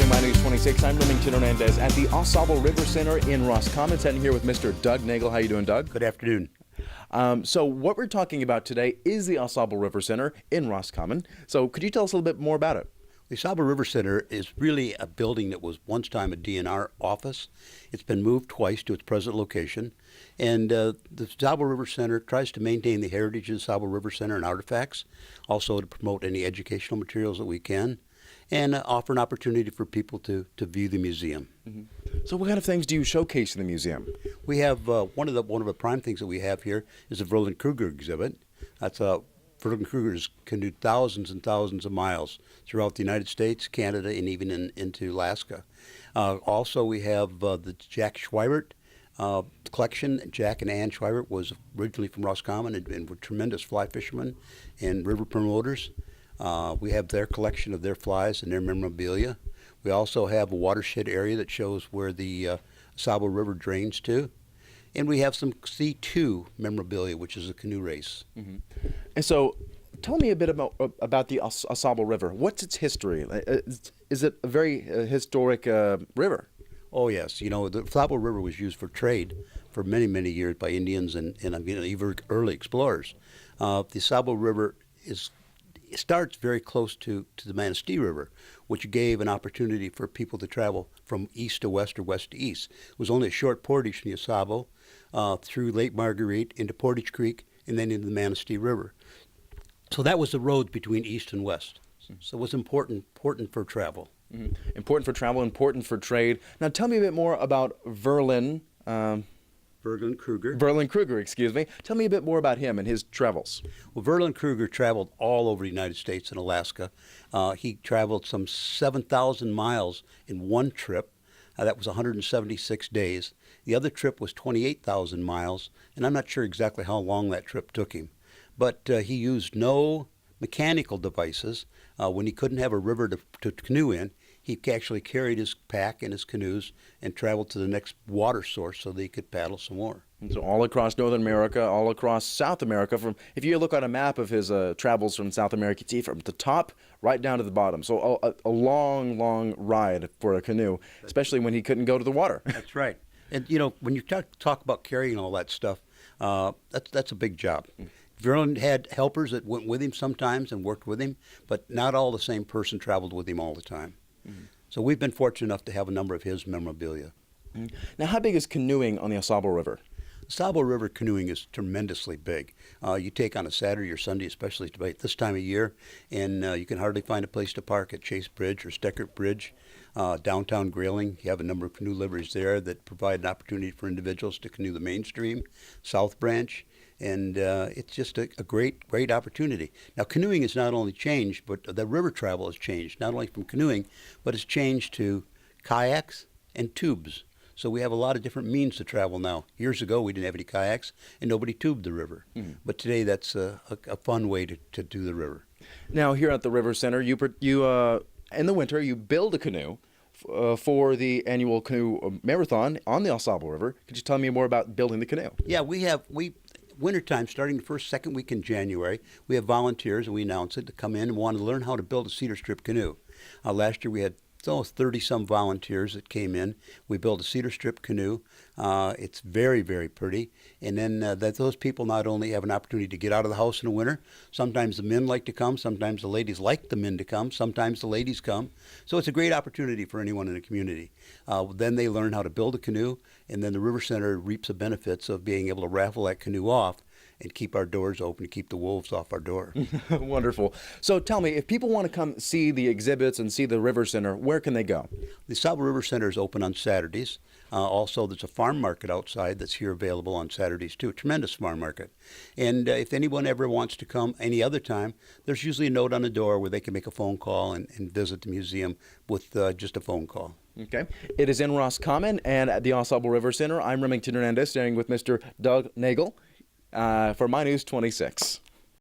watching My News 26. I'm Remington Hernandez at the Au Sable River Center in Roscommon. Sitting here with Mr. Doug Nagel. How you doing, Doug? Good afternoon. So what we're talking about today is the Au Sable River Center in Roscommon. So could you tell us a little bit more about it? The Saba River Center is really a building that was once time a DNR office. It's been moved twice to its present location. And the Saba River Center tries to maintain the heritage of the Saba River Center and artifacts, also to promote any educational materials that we can, and offer an opportunity for people to view the museum. Mm-hmm. So what kind of things do you showcase in the museum? We have one of the prime things that we have here is the Kruger exhibit. That's Kruger has canoed thousands and thousands of miles throughout the United States, Canada, and even into Alaska. Also, we have the Jack Schweibert collection. Jack and Ann Schweibert was originally from Roscommon and were tremendous fly fishermen and river promoters. We have their collection of their flies and their memorabilia. We also have a watershed area that shows where the Saba River drains to. And we have some C2 memorabilia, which is a canoe race. Mm-hmm. And so tell me a bit about the Au Sable River. What's its history? Is it a very historic river? Oh, yes. You know, the Saba River was used for trade for many, many years by Indians and even early explorers. The Saba River starts very close to the Manistee River, which gave an opportunity for people to travel from east to west or west to east. It was only a short portage from the Au Sable through Lake Marguerite into Portage Creek and then into the Manistee River. So that was the road between east and west. So it was important for travel. Mm-hmm. Important for travel, important for trade. Now tell me a bit more about Verlin Kruger, excuse me. Tell me a bit more about him and his travels. Well, Verlin Kruger traveled all over the United States and Alaska. He traveled some 7,000 miles in one trip. That was 176 days. The other trip was 28,000 miles, and I'm not sure exactly how long that trip took him. But he used no mechanical devices. When he couldn't have a river to canoe in, he actually carried his pack and his canoes and traveled to the next water source so that he could paddle some more. And so all across Northern America, all across South America, if you look at a map of his travels from South America, you see from the top right down to the bottom. So a long, long ride for a canoe, especially when he couldn't go to the water. That's right. And, you know, when you talk about carrying all that stuff, that's a big job. Verlin had helpers that went with him sometimes and worked with him, but not all the same person traveled with him all the time. Mm-hmm. So we've been fortunate enough to have a number of his memorabilia. Mm-hmm. Now, how big is canoeing on the Au Sable River? The Saba River canoeing is tremendously big. You take on a Saturday or Sunday, especially this time of year, and you can hardly find a place to park at Chase Bridge or Steckert Bridge. Downtown Grayling, you have a number of canoe liveries there that provide an opportunity for individuals to canoe the mainstream, South Branch, and it's just a great, great opportunity. Now, canoeing has not only changed, but the river travel has changed, not only from canoeing, but it's changed to kayaks and tubes. So we have a lot of different means to travel now. Years ago, we didn't have any kayaks, and nobody tubed the river. Mm-hmm. But today, that's a fun way to do the river. Now, here at the River Center, you in the winter, you build a canoe for the annual canoe marathon on the Au Sable River. Could you tell me more about building the canoe? Yeah, wintertime, starting the second week in January, we have volunteers, and we announce it, to come in and want to learn how to build a cedar strip canoe. Last year, we had 30-some volunteers that came in. We built a cedar strip canoe. It's very, very pretty. And then those people not only have an opportunity to get out of the house in the winter, sometimes the men like to come, sometimes the ladies like the men to come, sometimes the ladies come. So it's a great opportunity for anyone in the community. Then they learn how to build a canoe, and then the River Center reaps the benefits of being able to raffle that canoe off and keep our doors open, to keep the wolves off our door. Wonderful. So tell me, if people want to come see the exhibits and see the River Center, where can they go? The Saba River Center is open on Saturdays. Also, there's a farm market outside that's here available on Saturdays, too. A tremendous farm market. And if anyone ever wants to come any other time, there's usually a note on the door where they can make a phone call and visit the museum with just a phone call. Okay. It is in Roscommon and at the Au Sable River Center. I'm Remington Hernandez, staying with Mr. Doug Nagel for My News 26.